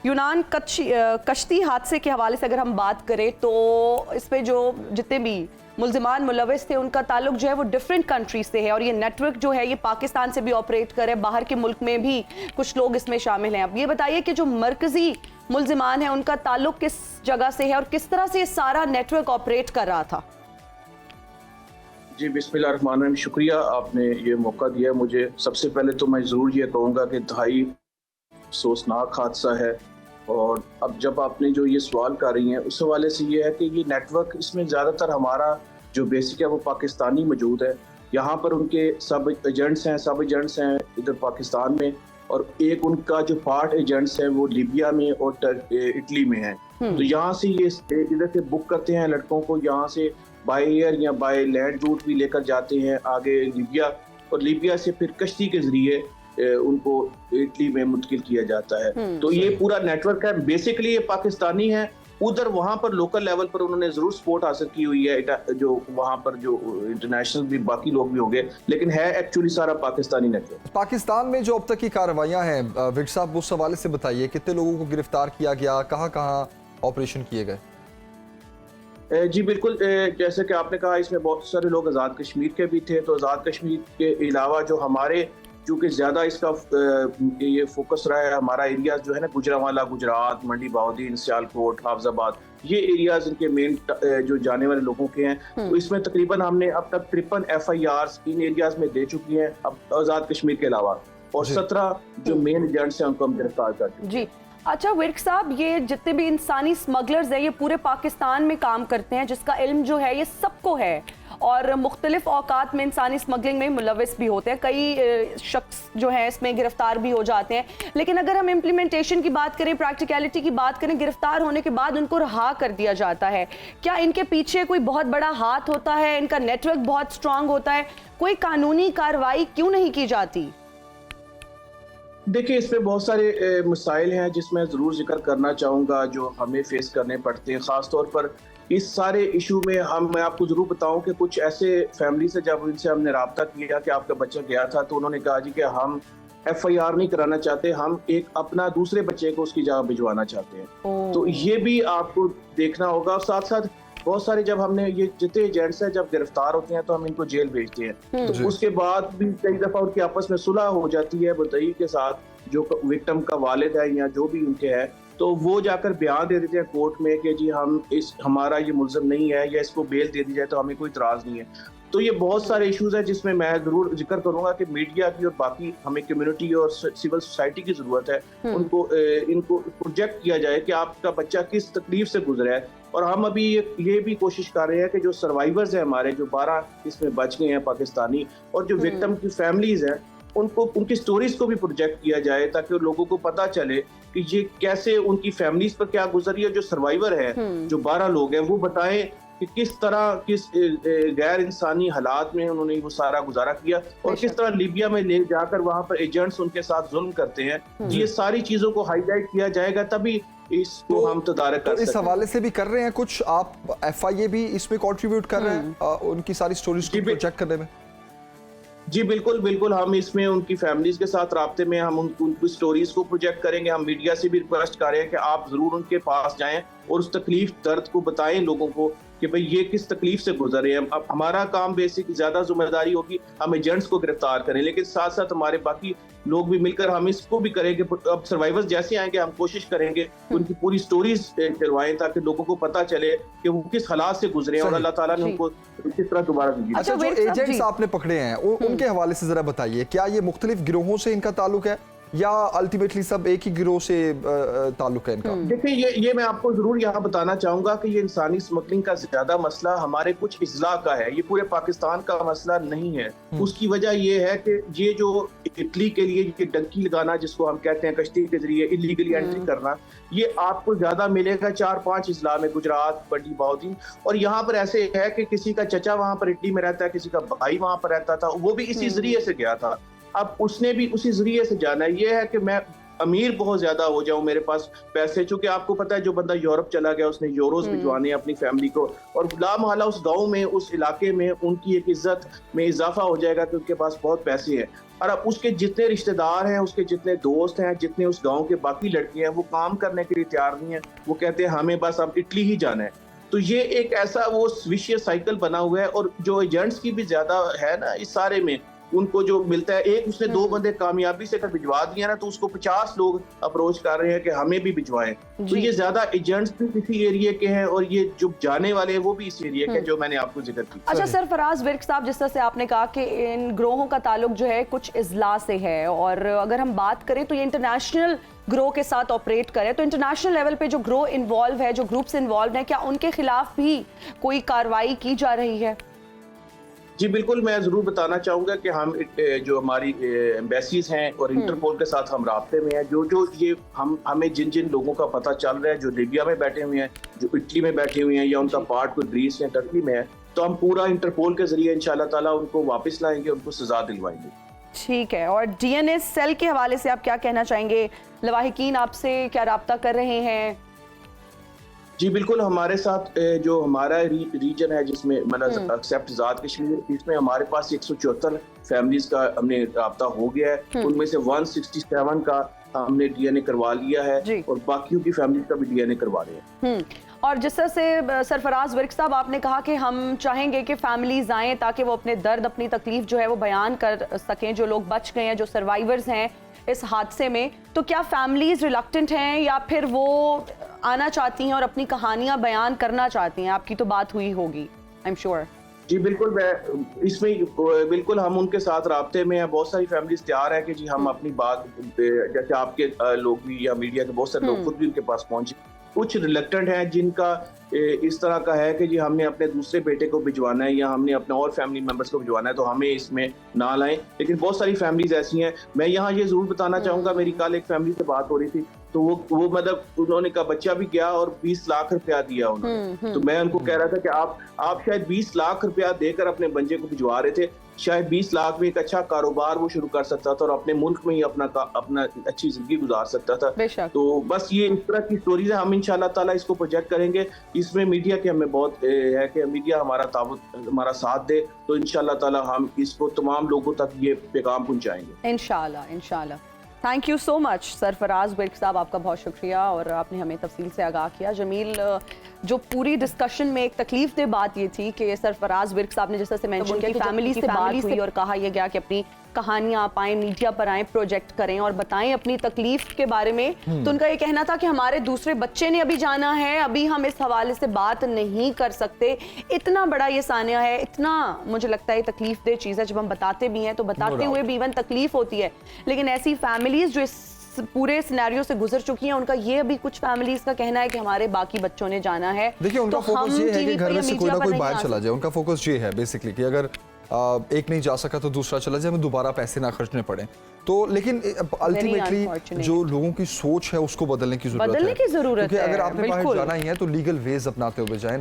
यूनान कश्ती हादसे के हवाले से अगर हम बात करें तो इस पे जो जितने भी मुल्जिमान मुलविस थे उनका ताल्लुक जो है वो डिफरेंट कंट्रीज से है और ये नेटवर्क जो है ये पाकिस्तान से भी ऑपरेट करे, बाहर के मुल्क में भी कुछ लोग इसमें शामिल हैं। अब ये बताइए कि जो मरकजी मुल्जिमान है उनका ताल्लुक किस जगह से है और किस तरह से ये सारा नेटवर्क ऑपरेट कर रहा था? जी बिस्मिल्लाहिर्रहमानिर्रहीम, शुक्रिया आपने ये मौका दिया मुझे। सबसे पहले तो मैं ज़रूर ये कहूँगा कि इंतहाई अफसोसनाक हादसा है और अब जब आपने जो ये सवाल कर रही हैं उस हवाले से ये है कि ये नेटवर्क इसमें ज़्यादातर हमारा जो बेसिक है वो पाकिस्तानी मौजूद है। यहाँ पर उनके सब एजेंट्स हैं इधर पाकिस्तान में, और एक उनका जो पार्ट एजेंट्स हैं वो लीबिया में और इटली में हैं। तो यहाँ से ये इधर से बुक करते हैं लड़कों को, यहाँ से बाय एयर या बाय लैंड रूट भी लेकर जाते हैं आगे लीबिया, और लीबिया से फिर कश्ती के जरिए उनको इटली में मुंतकिल किया जाता है। तो ये पूरा नेटवर्क है, बेसिकली ये पाकिस्तानी है। उधर वहाँ पर लोकल लेवल पर उन्होंने जरूर सपोर्ट हासिल की हुई है, जो वहाँ पर जो इंटरनेशनल भी बाकी लोग भी होंगे, लेकिन है एक्चुअली सारा पाकिस्तानी नेटवर्क। पाकिस्तान में जो अब तक की कार्रवाइयाँ हैं विक साहब, उस हवाले से बताइए, कितने लोगों को गिरफ्तार किया गया, कहाँ कहाँ ऑपरेशन किए गए? जी बिल्कुल, जैसे कि आपने कहा इसमें बहुत सारे लोग आज़ाद कश्मीर के भी थे। तो आज़ाद कश्मीर के अलावा जो हमारे चूँकि ज़्यादा इसका ये फोकस रहा है, हमारा एरिया जो है ना गुजरांवाला, गुजरात, मंडी बहाउद्दीन, सियालकोट, हाफजाबाद, ये एरियाज इनके मेन जो जाने वाले लोगों के हैं। तो इसमें तकरीबन हमने अब तक 53 FIRs इन एरियाज में दे चुकी हैं अब आज़ाद कश्मीर के अलावा, और 17 जो मेन एजेंट्स हैं उनको हम गिरफ्तार कर चुके हैं। जी अच्छा विर्क साहब, ये जितने भी इंसानी स्मगलर्स हैं ये पूरे पाकिस्तान में काम करते हैं, जिसका इल्म जो है ये सबको है, और मुख्तलिफ औकात में इंसानी स्मगलिंग में मुलविस भी होते हैं। कई शख्स जो है इसमें गिरफ्तार भी हो जाते हैं। लेकिन अगर हम इम्प्लीमेंटेशन की बात करें, प्रैक्टिकलिटी की बात करें, गिरफ्तार होने के बाद उनको रहा कर दिया जाता है। क्या इनके पीछे कोई बहुत बड़ा हाथ होता है? इनका नेटवर्क बहुत स्ट्रांग होता है? कोई कानूनी कार्रवाई क्यों नहीं की जाती? देखिए, इसमें बहुत सारे मसाइल हैं जिसमें ज़रूर जिक्र करना चाहूँगा जो हमें फेस करने पड़ते हैं। ख़ास तौर पर इस सारे इशू में मैं आपको ज़रूर बताऊं कि कुछ ऐसे फैमिली से जब इनसे हमने रब्ता किया कि आपका बच्चा गया था, तो उन्होंने कहा जी कि हम FIR नहीं कराना चाहते, हम एक अपना दूसरे बच्चे को उसकी जगह भिजवाना चाहते हैं। तो ये भी आपको देखना होगा। साथ साथ बहुत सारे जब हमने ये जितने एजेंट्स हैं जब गिरफ्तार होते हैं तो हम इनको जेल भेजते हैं, तो उसके बाद भी कई दफा उनकी आपस में सुलह हो जाती है मुद्दई के साथ, जो विक्टिम का वालिद है या जो भी उनके है, तो वो जाकर बयान दे देते हैं कोर्ट में कि जी हम हमारा ये मुल्ज़िम नहीं है या इसको बेल दे दी जाए तो हमें कोई इतराज़ नहीं है। तो ये बहुत सारे इश्यूज हैं जिसमें मैं जरूर जिक्र करूंगा कि मीडिया की और बाकी हमें कम्युनिटी और सिविल सोसाइटी की जरूरत है। इनको प्रोजेक्ट किया जाए कि आपका बच्चा किस तकलीफ से गुजरा है, और हम अभी ये भी कोशिश कर रहे हैं कि जो सर्वाइवर्स हैं हमारे, जो 12 इसमें बच गए हैं पाकिस्तानी, और जो विक्टिम की फैमिलीज हैं उनको उनकी स्टोरीज को भी प्रोजेक्ट किया जाए ताकि लोगों को पता चले कि ये कैसे उनकी फैमिलीज पर क्या गुजरी है। जो सर्वाइवर है, जो 12 लोग हैं, वो बताएं कि किस तरह किस गैर इंसानी हालात में उन्होंने वो सारा गुजारा किया और किस तरह लीबिया में ले जाकर वहां पर एजेंट्स उनके साथ जुल्म करते हैं। ये सारी चीजों को हाईलाइट किया जाएगा तभी इसको हम तदारक कर सकते हैं। इस हवाले से भी कर रहे हैं कुछ आप, FIA भी इसमें कंट्रीब्यूट कर रहे हैं उनकी सारी स्टोरीज को प्रोजेक्ट करने में? जी बिल्कुल बिल्कुल, हम इसमें उनकी फैमिलीज के साथ राब्ते में हम उनकी स्टोरीज को प्रोजेक्ट करेंगे। हम मीडिया से भी रिक्वेस्ट कर रहे हैं कि आप जरूर उनके पास जाएं और उस तकलीफ दर्द को बताएं लोगों को कि भाई ये किस तकलीफ से गुजरे हैं। अब हमारा काम बेसिक ज्यादा जिम्मेदारी होगी, हम एजेंट्स को गिरफ्तार करें, लेकिन साथ साथ हमारे बाकी लोग भी मिलकर हम इसको भी करेंगे। अब सर्वाइवर्स जैसे आएंगे हम कोशिश करेंगे उनकी पूरी स्टोरीज चलवाएं ताकि लोगों को पता चले कि वो किस हालात से गुजरे हैं और अल्लाह ताला ने उनको किस तरह दोबारा जिंदगी। अच्छा, जो एजेंट्स आपने पकड़े हैं उनके हवाले से जरा बताइए, क्या ये मुख्तलिफ गिरोहों से इनका ताल्लुक है या अल्टीमेटली सब एक ही गिरोह से ताल्लुक है इनका? देखिए, ये मैं आपको जरूर यहाँ बताना चाहूंगा कि ये इंसानी स्मगलिंग का ज्यादा मसला हमारे कुछ इजला का है, ये पूरे पाकिस्तान का मसला नहीं है। उसकी वजह ये है कि ये जो इटली के लिए ये डंकी लगाना जिसको हम कहते हैं कश्ती के जरिए इलीगली एंट्री करना, ये आपको ज्यादा मिलेगा 4-5 इजला में, गुजरात, मंडी बहाउद्दीन। और यहाँ पर ऐसे है कि किसी का चचा वहां पर इटली में रहता है, किसी का भाई वहां पर रहता था, वो भी इसी जरिए से गया था। अब उसने भी उसी जरिए से जाना है। ये है कि मैं अमीर बहुत ज्यादा हो जाऊं, मेरे पास पैसे, चूंकि आपको पता है जो बंदा यूरोप चला गया उसने यूरोस भिजवाने अपनी फैमिली को, और लामहला उस गांव में उस इलाके में उनकी एक इज्जत में इजाफा हो जाएगा कि उनके पास बहुत पैसे हैं। और अब उसके जितने रिश्तेदार हैं, उसके जितने दोस्त हैं, जितने उस गांव के बाकी लड़के हैं, वो काम करने के लिए तैयार नहीं है। वो कहते हैं हमें बस अब इटली ही जाना है। तो ये एक ऐसा वो विशियस साइकिल बना हुआ है। और जो एजेंट्स की भी ज्यादा है ना इस सारे में, उनको जो मिलता है, एक उसने 2 बंदे कामयाबी से भिजवा दिया ना, तो उसको 50 लोग अप्रोच कर रहे हैं कि हमें भी भिजवाएं। तो ये ज्यादा एजेंट्स भी किसी एरिया के हैं और ये जो जाने वाले हैं वो भी इस एरिया के, जो मैंने आपको जिक्र किया। अच्छा सरफराज विर्क साहब, जिस तरह से आपने कहा कि इन ग्रोहों का ताल्लुक जो है कुछ इजला से है, और अगर हम बात करें तो ये इंटरनेशनल ग्रो के साथ ऑपरेट करें, तो इंटरनेशनल लेवल पे जो ग्रो इन्वॉल्व है, जो ग्रुप्स इन्वॉल्व हैं, क्या उनके खिलाफ भी कोई कार्रवाई की जा रही है? जी बिल्कुल, मैं जरूर बताना चाहूंगा कि हम जो हमारी एम्बेसीज हैं और इंटरपोल के साथ हम राब्ते में हैं। जो ये हमें जिन जिन लोगों का पता चल रहा है जो लीबिया में बैठे हुए हैं, जो इटली में बैठे हुए हैं, या उनका पार्ट कोई ग्रीस या टर्की में है, तो हम पूरा इंटरपोल के जरिए इंशाल्लाह ताला उनको वापस लाएंगे, उनको सजा दिलवाएंगे। ठीक है, और डीएनए सेल के हवाले से आप क्या कहना चाहेंगे? लवाहिकीन आपसे क्या राब्ता कर रहे हैं? जी बिल्कुल, हमारे साथ जो हमारा रीजन है जिसमें मतलब एक्सेप्ट आज़ाद कश्मीर, इसमें हमारे पास 174 फैमिलीज का हमने राब्ता हो गया है। उनमें से 167 का हमने डीएनए करवा लिया है और बाकियों की फैमिली का भी डीएनए करवा रहे हैं। और जिस तरह से सरफराज विर्क साहब आपने कहा कि हम चाहेंगे कि फैमिलीज आएँ ताकि वो अपने दर्द, अपनी तकलीफ जो है वो बयान कर सकें, जो लोग बच गए हैं, जो सर्वाइवर्स हैं इस हादसे में, तो क्या फैमिलीज रिलक्टेंट हैं या फिर वो आना चाहती हैं और अपनी कहानियां बयान करना चाहती हैं? आपकी तो बात हुई होगी, आई एम श्योर। जी बिल्कुल, मैं इसमें बिल्कुल हम उनके साथ राब्ते में हैं। बहुत सारी फैमिलीज तैयार है कि जी हम अपनी बात, जैसे आपके लोग भी या मीडिया के बहुत सारे लोग खुद भी उनके पास पहुंचे। कुछ रिलेक्टेंट हैं जिनका इस तरह का है कि जी हमने अपने दूसरे बेटे को भिजवाना है या हमने अपने और फैमिली मेंबर्स को भिजवाना है, तो हमें इसमें ना लाएं। लेकिन बहुत सारी फैमिलीज ऐसी हैं। मैं यहाँ ये जरूर बताना चाहूंगा, मेरी कल एक फैमिली से बात हो रही थी, तो वो मतलब उन्होंने कहा बच्चा भी गया और 20 लाख रुपया दिया उन्होंने। तो मैं उनको कह रहा था कि आप शायद 20 लाख रुपया देकर अपने बच्चे को भिजवा रहे थे, शायद 20 लाख में एक अच्छा कारोबार वो शुरू कर सकता था और अपने मुल्क में ही अपना अच्छी जिंदगी गुजार सकता था। तो बस ये इस तरह की स्टोरीज है। हम इंशाल्लाह ताला इसको प्रोजेक्ट करेंगे। इसमें मीडिया के हमें बहुत है कि मीडिया हमारा साथ दे, तो इंशाल्लाह ताला हम इसको तमाम लोगों तक ये पैगाम पहुंचाएंगे इंशाल्लाह। Thank you so much Sarfaraz Virk साहब, आपका बहुत शुक्रिया और आपने हमें तफसील से आगाह किया। जमील, जो पूरी डिस्कशन में एक तकलीफ दे बात ये थी कि सरफराज विर्क साहब ने जिस तरह से मेंशन किया कि फैमिली से बात हुई और कहा यह गया कि अपनी कहानियां आप आए, मीडिया पर आए, प्रोजेक्ट करें और बताएं अपनी तकलीफ के बारे में। तो उनका ये कहना था कि हमारे दूसरे बच्चे ने अभी जाना है, अभी हम इस हवाले से बात नहीं कर सकते। इतना बड़ा ये सानिया है, इतना मुझे लगता है तकलीफ दे चीज़ है। जब हम बताते भी हैं तो बताते हुए भी इवन तकलीफ होती है, लेकिन ऐसी फैमिलीज जो इस पूरे सिनेरियो से गुजर चुकी हैं, उनका ये अभी कुछ फैमिलीज का कहना है कि हमारे बाकी बच्चों ने जाना है। देखिए, उनका फोकस ये है कि घर में से कोई ना कोई बाहर चला जाए। उनका फोकस ये है बेसिकली कि अगर एक नहीं जा सका तो दूसरा चला जाए, हमें दोबारा पैसे ना खर्चने पड़े। तो लेकिन अल्टीमेटली जो लोगों की सोच है उसको बदलने की जरूरत है। क्योंकि अगर आपने बाहर जाना ही है तो लीगल वेज अपनाते हुए जाएं।